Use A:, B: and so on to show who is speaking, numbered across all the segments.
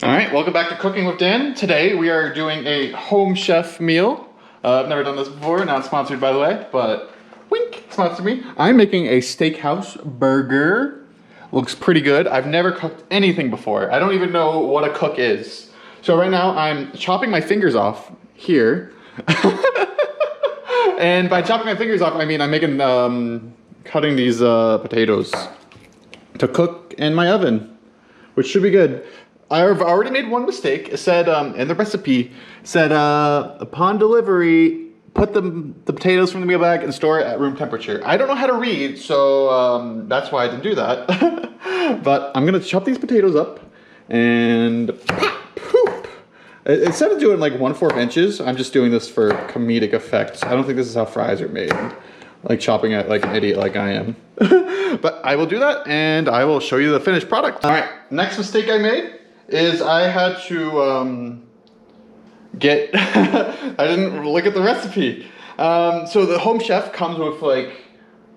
A: All right, welcome back to Cooking with Dan. Today we are doing a home chef meal. I've never done this before, not sponsored by the way, but wink, sponsored me. I'm making a steakhouse burger. Looks pretty good. I've never cooked anything before. I don't even know what a cook is. So right now I'm chopping my fingers off here. And by chopping my fingers off, I mean I'm making, cutting these potatoes to cook in my oven, which should be good. I've already made one mistake. It said, in the recipe, said, upon delivery, put the potatoes from the meal bag and store it at room temperature. I don't know how to read, so that's why I didn't do that. But I'm gonna chop these potatoes up and poop. Instead of doing like 1/4 inches, I'm just doing this for comedic effect. I don't think this is how fries are made. Like chopping it like an idiot like I am. But I will do that and I will show you the finished product. All right, next mistake I made is I had to get, I didn't look at the recipe. So the home chef comes with like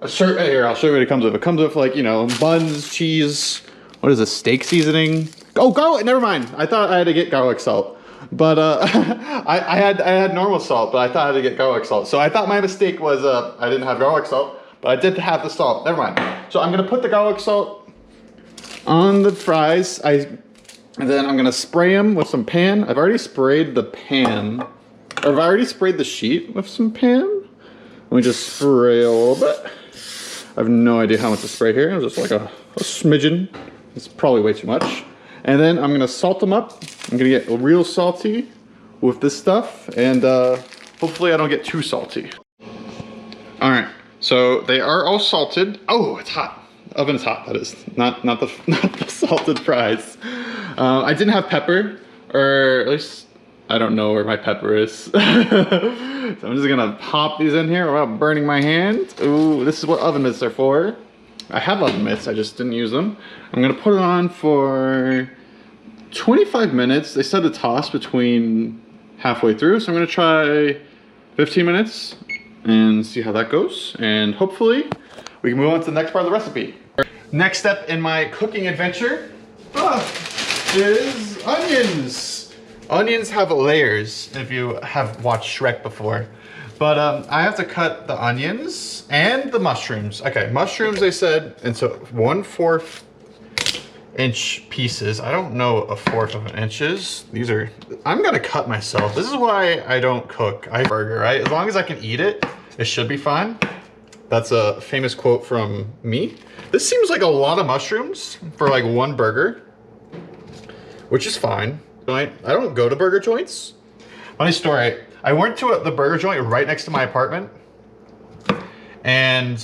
A: a certain, here I'll show you what it comes with. It comes with like, you know, buns, cheese, what is this, steak seasoning? Oh, garlic, never mind. I thought I had to get garlic salt. But I had normal salt, but I thought I had to get garlic salt. So I thought my mistake was I didn't have garlic salt, but I did have the salt. Never mind. So I'm gonna put the garlic salt on the fries. And then I'm gonna spray them with some pan. I've already sprayed the pan. Or I've already sprayed the sheet with some pan. Let me just spray a little bit. I have no idea how much to spray here. Just like a smidgen. It's probably way too much. And then I'm gonna salt them up. I'm gonna get real salty with this stuff. And hopefully I don't get too salty. All right, so they are all salted. Oh, it's hot. The oven is hot, that is. Not the salted fries. I didn't have pepper, or at least I don't know where my pepper is. So I'm just gonna pop these in here without burning my hand. Ooh, this is what oven mitts are for. I have oven mitts, I just didn't use them. I'm gonna put it on for 25 minutes. They said to toss between halfway through, so I'm gonna try 15 minutes and see how that goes. And hopefully we can move on to the next part of the recipe. Next step in my cooking adventure is onions. Onions have layers if you have watched Shrek before. But I have to cut the onions and the mushrooms. Okay, mushrooms they said into 1/4 inch pieces. I don't know a 1/4 of an inch is. These are, I'm gonna cut myself. This is why I don't cook. I burger, right? As long as I can eat it, it should be fine. That's a famous quote from me. This seems like a lot of mushrooms for like one burger, which is fine. I don't go to burger joints. Funny story, I went to the burger joint right next to my apartment and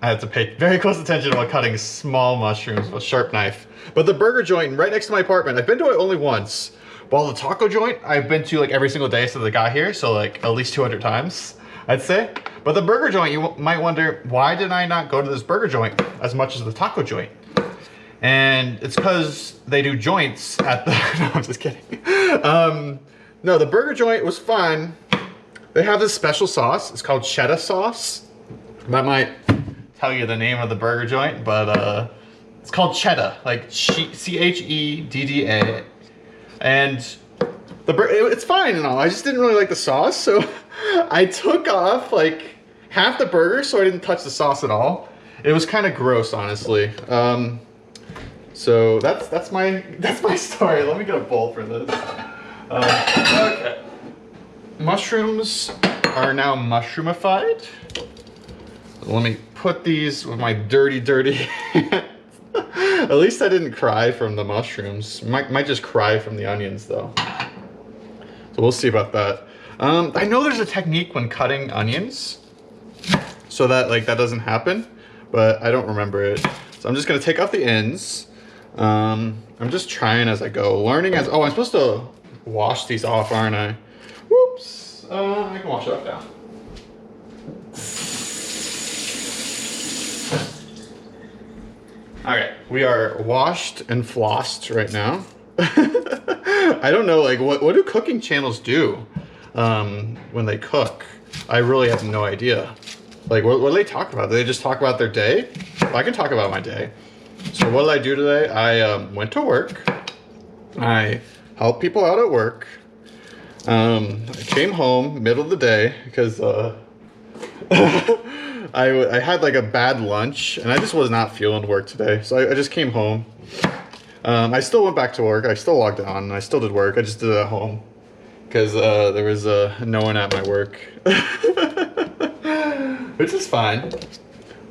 A: I had to pay very close attention while cutting small mushrooms with a sharp knife. But the burger joint right next to my apartment, I've been to it only once. While the taco joint, I've been to like every single day since I got here, so like at least 200 times, I'd say. But the burger joint, you might wonder, why did I not go to this burger joint as much as the taco joint? And it's because they do joints at the, no, I'm just kidding. No, the burger joint was fine. They have this special sauce. It's called cheddar sauce. That might tell you the name of the burger joint, but it's called cheddar, like C-H-E-D-D-A. And it's fine and all. I just didn't really like the sauce, so I took off like half the burger so I didn't touch the sauce at all. It was kind of gross, honestly. So that's my story. Let me get a bowl for this. Okay. Mushrooms are now mushroomified. Let me put these with my dirty hands. At least I didn't cry from the mushrooms. Might just cry from the onions though. So we'll see about that. I know there's a technique when cutting onions so that like that doesn't happen, but I don't remember it. So I'm just gonna take off the ends. I'm just trying as I go, learning as, oh, I'm supposed to wash these off, aren't I? Whoops, I can wash it off now. All right, we are washed and flossed right now. I don't know, like, what do cooking channels do when they cook? I really have no idea. Like, what do they talk about? Do they just talk about their day? Well, I can talk about my day. So what did I do today? I went to work. I help people out at work. I came home middle of the day because I had like a bad lunch and I just was not feeling work today. So I just came home. I still went back to work. I still logged on. I still did work. I just did it at home because there was no one at my work, which is fine.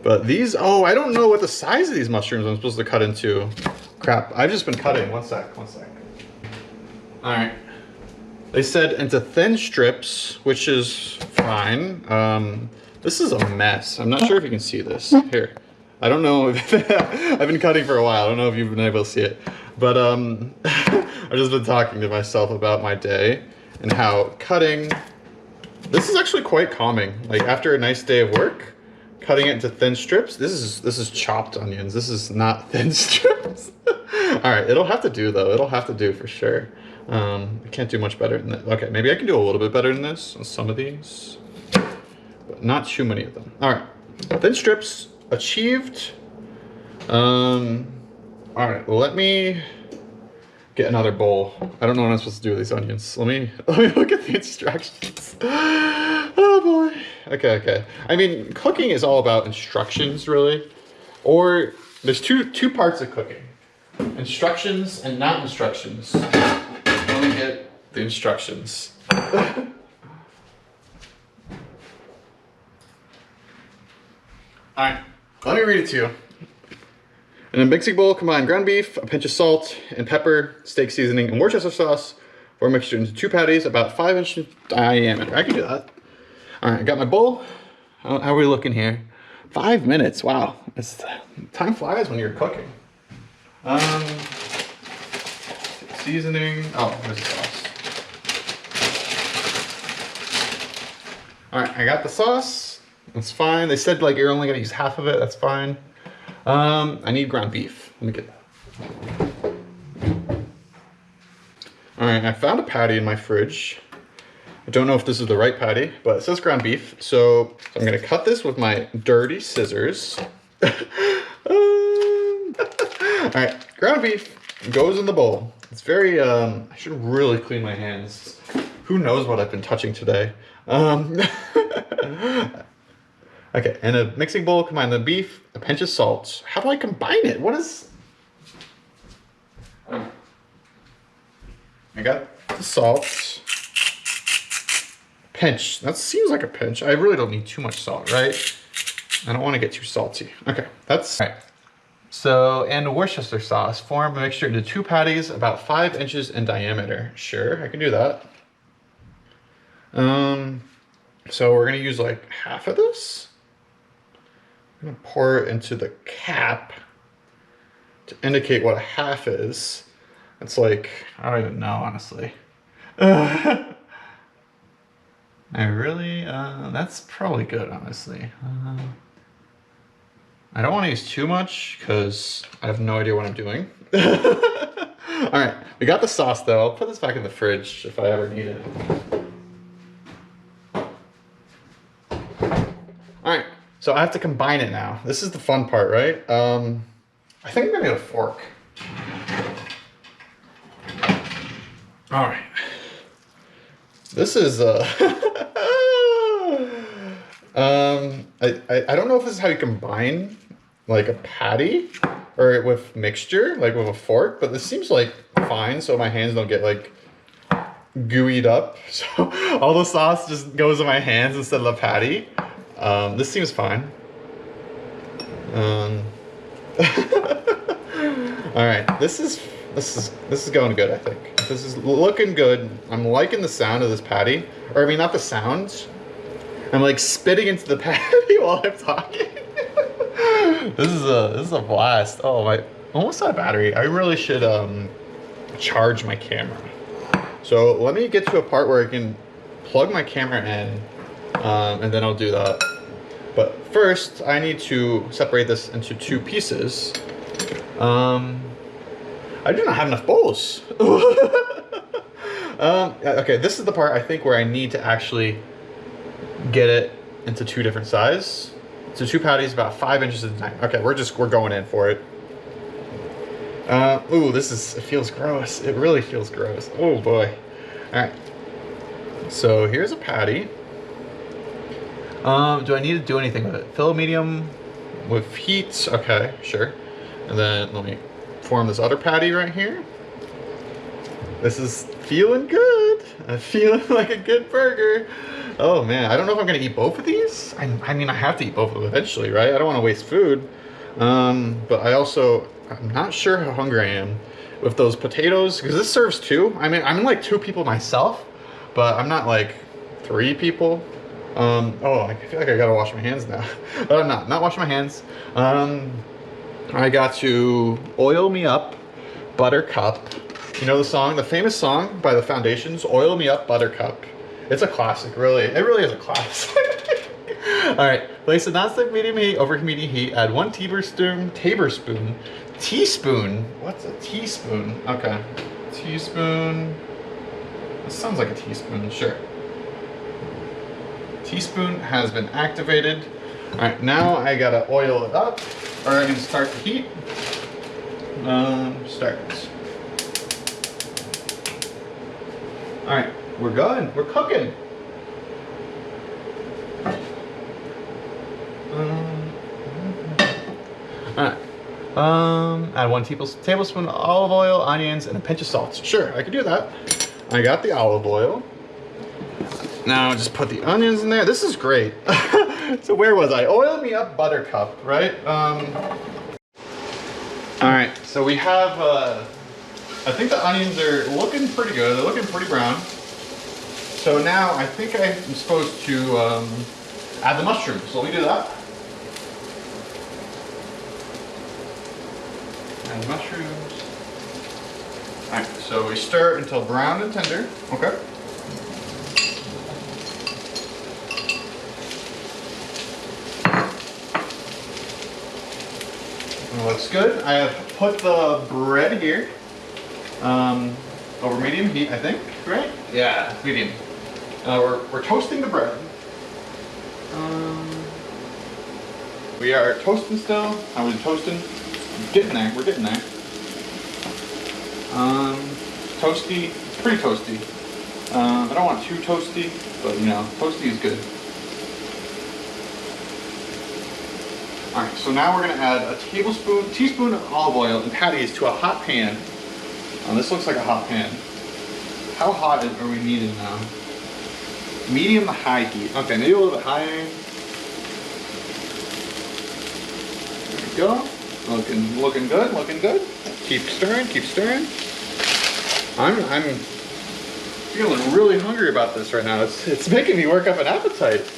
A: But these, oh, I don't know what the size of these mushrooms I'm supposed to cut into. Crap, I've just been cutting. One sec. All right. They said into thin strips, which is fine. This is a mess. I'm not sure if you can see this. Here. I don't know if I've been cutting for a while. I don't know if you've been able to see it. But I've just been talking to myself about my day and how cutting, this is actually quite calming. Like after a nice day of work, cutting it into thin strips. This is chopped onions. This is not thin strips. All right, it'll have to do though. It'll have to do for sure. I can't do much better than that. Okay, maybe I can do a little bit better than this on some of these, but not too many of them. All right, thin strips achieved. All right, let me get another bowl. I don't know what I'm supposed to do with these onions. Let me look at the instructions. Oh boy. Okay. I mean, cooking is all about instructions, really. Or there's two parts of cooking: instructions and not instructions. Let me get the instructions. All right, let me read it to you. In a mixing bowl, combine ground beef, a pinch of salt and pepper, steak seasoning, and Worcestershire sauce for a mixture into 2 patties about 5 inches diameter. I can do that. All right, I got my bowl. How are we looking here? 5 minutes. Wow, time flies when you're cooking. Seasoning. Oh, there's the sauce. All right, I got the sauce. That's fine. They said like you're only gonna use half of it. That's fine. I need ground beef. Let me get that. All right, I found a patty in my fridge. I don't know if this is the right patty, but it says ground beef. So I'm gonna cut this with my dirty scissors. All right, ground beef goes in the bowl. It's very, I should really clean my hands. Who knows what I've been touching today. Okay, in a mixing bowl, combine the beef, a pinch of salt. How do I combine it? What is... I got the salt. Pinch. That seems like a pinch. I really don't need too much salt, right? I don't want to get too salty. Okay, that's... All right. So, and Worcestershire sauce. Form a mixture into 2 patties about 5 inches in diameter. Sure, I can do that. So we're gonna use like half of this. I'm gonna pour it into the cap to indicate what a half is. It's like, I don't even know, honestly. I really, that's probably good, honestly. I don't want to use too much because I have no idea what I'm doing. All right, we got the sauce though. I'll put this back in the fridge if I ever need it. All right, so I have to combine it now. This is the fun part, right? I think I'm gonna get a fork. All right. This is I don't know if this is how you combine like a patty or with mixture, like with a fork, but this seems like fine so my hands don't get like gooeyed up. So all the sauce just goes in my hands instead of the patty. This seems fine. All right, this is going good, I think. This is looking good. I'm liking the sound of this patty. Or I mean, not the sound. I'm like spitting into the patty while I'm talking. This is a blast. Oh, my, almost out of battery. I really should charge my camera. So let me get to a part where I can plug my camera in, and then I'll do that. But first, I need to separate this into 2 pieces. I do not have enough bowls. Okay, this is the part I think where I need to actually get it into 2 different sizes. So 2 patties about 5 inches in length. Okay, we're going in for it. Ooh, it feels gross. It really feels gross. Oh boy. All right. So here's a patty. Do I need to do anything with it? Fill medium with heat. Okay, sure. And then let me form this other patty right here. This is feeling good. I'm feeling like a good burger. Oh man, I don't know if I'm gonna eat both of these. I mean, I have to eat both of them eventually, right? I don't want to waste food. But I'm not sure how hungry I am with those potatoes, because this serves two. I mean, I'm like 2 people myself, but I'm not like 3 people. Oh, I feel like I gotta wash my hands now. But I'm not washing my hands. I got to oil me up, buttercup. You know the song, the famous song by the Foundations, Oil Me Up Buttercup. It's a classic, really. It really is a classic. All right, place a nonstick medium heat over medium heat. Add 1 teaspoon. What's a teaspoon? Okay, teaspoon. This sounds like a teaspoon, sure. Teaspoon has been activated. All right, now I gotta oil it up, or I can start the heat. Start. All right, we're going. We're cooking. All right. Add 1 tablespoon of olive oil, onions, and a pinch of salt. Sure, I could do that. I got the olive oil. Now just put the onions in there. This is great. So where was I? Oil me up buttercup, right? All right, so we have, I think the onions are looking pretty good. They're looking pretty brown. So now I think I'm supposed to add the mushrooms. So let me do that. Add mushrooms. All right, so we stir until brown and tender. Okay. Looks good. I have put the bread here over medium heat, I think, right? Yeah, medium. We're toasting the bread. We are toasting still. I was toasting. Getting there. We're getting there. Toasty. It's pretty toasty. I don't want too toasty, but you know, toasty is good. All right, so now we're gonna add a teaspoon of olive oil and patties to a hot pan. This looks like a hot pan. How hot are we needing now? Medium to high heat. Okay, maybe a little bit higher. There we go. Looking good, looking good. Keep stirring, keep stirring. I'm feeling really hungry about this right now. It's making me work up an appetite.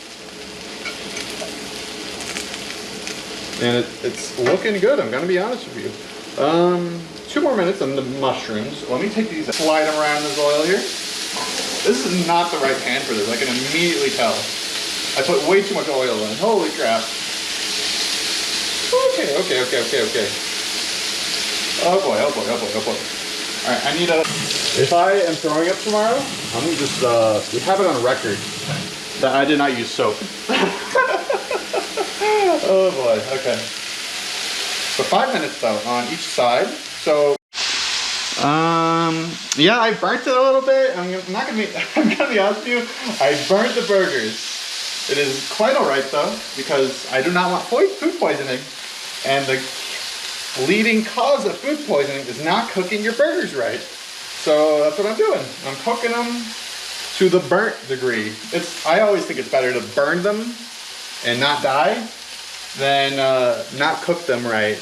A: And it's looking good, I'm gonna be honest with you. 2 more minutes on the mushrooms. Let me take these, slide them around this oil here. This is not the right pan for this, I can immediately tell. I put way too much oil in, holy crap. Okay. Oh boy. All right, I need if I am throwing up tomorrow, I'm gonna just, we have it on record that I did not use soap. Oh boy, okay. So 5 minutes though on each side. So, yeah, I burnt it a little bit. I'm gonna be honest with you. I burnt the burgers. It is quite all right though, because I do not want food poisoning. And the leading cause of food poisoning is not cooking your burgers right. So that's what I'm doing. I'm cooking them to the burnt degree. I always think it's better to burn them and not die than not cook them right.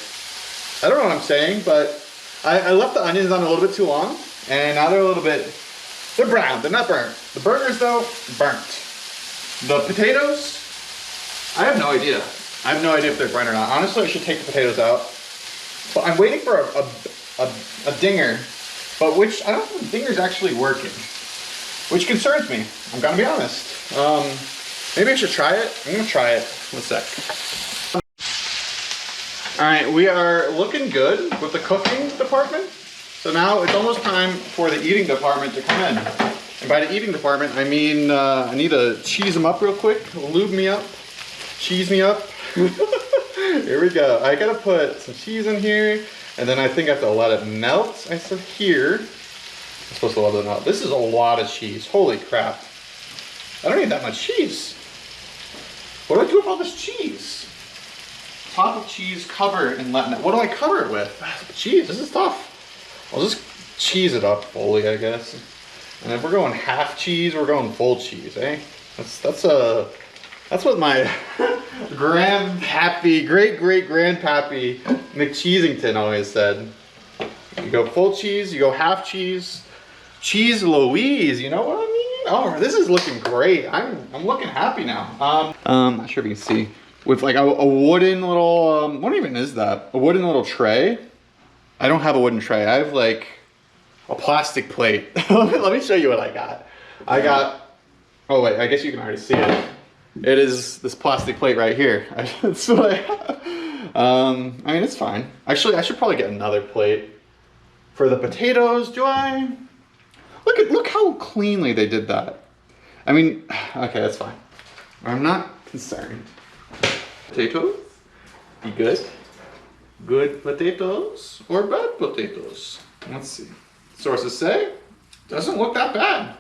A: I don't know what I'm saying, but I left the onions on a little bit too long, and now they're brown, they're not burnt. The burgers though, burnt. The potatoes, I have no idea. I have no idea if they're burnt or not. Honestly, I should take the potatoes out. But I'm waiting for a dinger, but which, I don't think the dinger's actually working, which concerns me. I'm gonna be honest. Maybe I should try it. I'm gonna try it. 1 sec. All right, we are looking good with the cooking department. So now it's almost time for the eating department to come in. And by the eating department, I mean, I need to cheese them up real quick, lube me up, cheese me up. Here we go. I gotta put some cheese in here. And then I think I have to let it melt. I said here. I'm supposed to let it melt. This is a lot of cheese. Holy crap. I don't need that much cheese. What do I do with all this cheese? Top of cheese, cover it, and let melt. What do I cover it with? Cheese, this is tough. I'll just cheese it up fully, I guess. And if we're going half cheese, we're going full cheese, eh? That's what my grandpappy, great-great-grandpappy McCheesington always said. You go full cheese, you go half cheese. Cheese Louise, you know what I mean? Oh, this is looking great. I'm looking happy now. Not sure if you can see. With like a wooden little, what even is that? A wooden little tray? I don't have a wooden tray. I have like a plastic plate. Let me show you what I got. I got, oh wait, I guess you can already see it. It is this plastic plate right here. That's what I have. I mean, it's fine. Actually, I should probably get another plate. For the potatoes, do I? Look how cleanly they did that. I mean, okay, that's fine. I'm not concerned. Potatoes, be good. Good potatoes or bad potatoes? Let's see. Sources say, doesn't look that bad.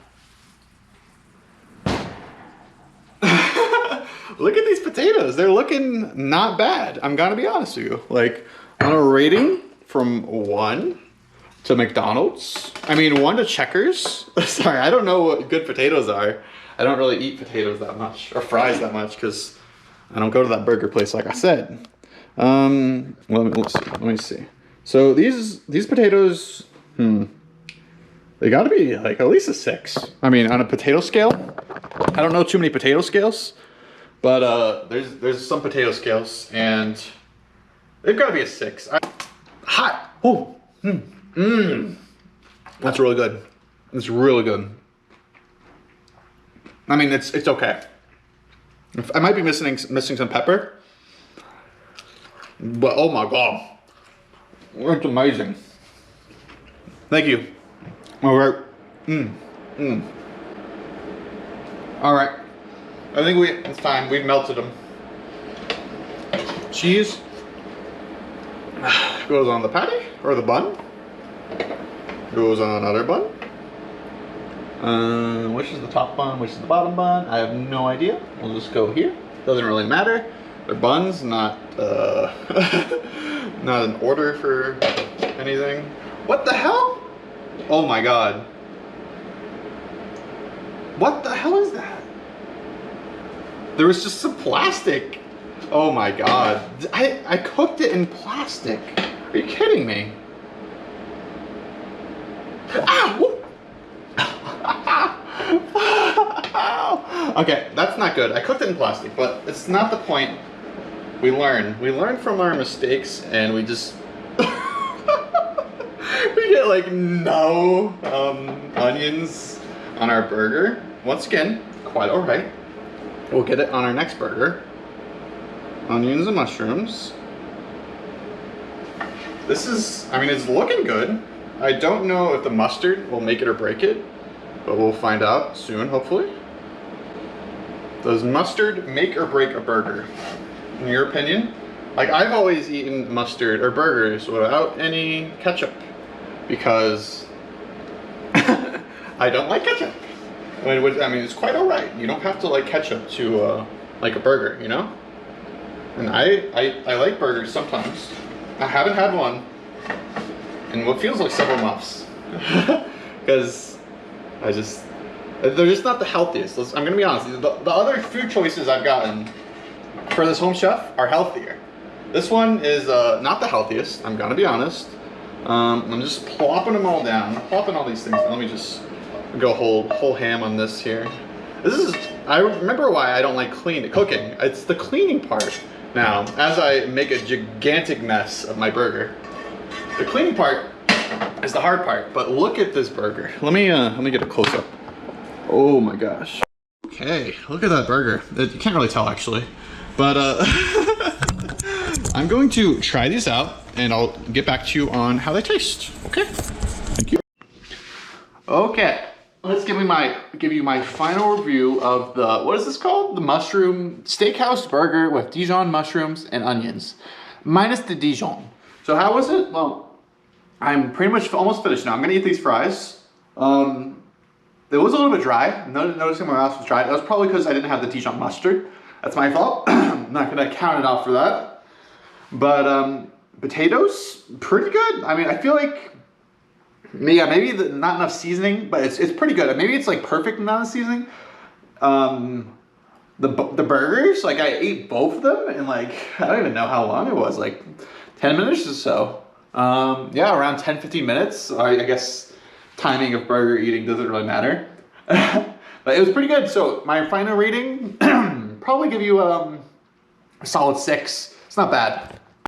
A: Look at these potatoes. They're looking not bad. I'm gonna be honest with you. Like, on a rating from 1 to McDonald's. I mean, 1 to Checkers. Sorry, I don't know what good potatoes are. I don't really eat potatoes that much, or fries that much, because I don't go to that burger place like I said. Let me see. So these potatoes, they gotta be like at least a 6. I mean, on a potato scale, I don't know too many potato scales, but there's some potato scales, and they've gotta be a 6. Hot. Oh. That's really good. It's really good. I mean, it's okay. I might be missing some pepper, but oh my god, it's amazing. Thank you. All right. All right. I think it's time. We've melted them. Cheese goes on the patty or the bun. Goes on another bun. Which is the top bun, which is the bottom bun? I have no idea. We'll just go here. Doesn't really matter. They're buns, not not an order for anything. What the hell? Oh my god. What the hell is that? There was just some plastic. Oh my god. I cooked it in plastic. Are you kidding me? Ow! Okay, that's not good. I cooked it in plastic, but it's not the point. We learn from our mistakes, and we just we get like no onions on our burger. Once again, quite all right. We'll get it on our next burger. Onions and mushrooms. This is, I mean, it's looking good. I don't know if the mustard will make it or break it, but we'll find out soon, hopefully. Does mustard make or break a burger, in your opinion? Like, I've always eaten mustard or burgers without any ketchup because I don't like ketchup. I mean, it's quite all right. You don't have to like ketchup to like a burger, you know? And I like burgers sometimes. I haven't had one in what feels like several months because they're just not the healthiest. I'm gonna be honest. The other food choices I've gotten for this Home Chef are healthier. This one is not the healthiest. I'm gonna be honest. I'm just plopping them all down. I'm plopping all these things. Let me just go whole ham on this here. I remember why I don't like cooking. It's the cleaning part. Now, as I make a gigantic mess of my burger, the cleaning part is the hard part. But look at this burger. Let me get a close up. Oh my gosh. Okay, look at that burger. You can't really tell actually, but I'm going to try these out and I'll get back to you on how they taste. Okay, thank you. Okay, let's give you my final review of the, what is this called? The mushroom steakhouse burger with Dijon mushrooms and onions, minus the Dijon. So how was it? Well, I'm pretty much almost finished now. I'm gonna eat these fries. It was a little bit dry. I'm noticing my mouth was dry. That was probably because I didn't have the Dijon mustard. That's my fault. I'm not gonna count it off for that. But potatoes, pretty good. I mean, I feel like, yeah, maybe not enough seasoning, but it's pretty good. Maybe it's like perfect amount of seasoning. The burgers, like I ate both of them in like, I don't even know how long it was, like 10 minutes or so. Yeah, around 10, 15 minutes. I guess timing of burger eating doesn't really matter. But it was pretty good. So my final rating, probably give you a solid 6. It's not bad.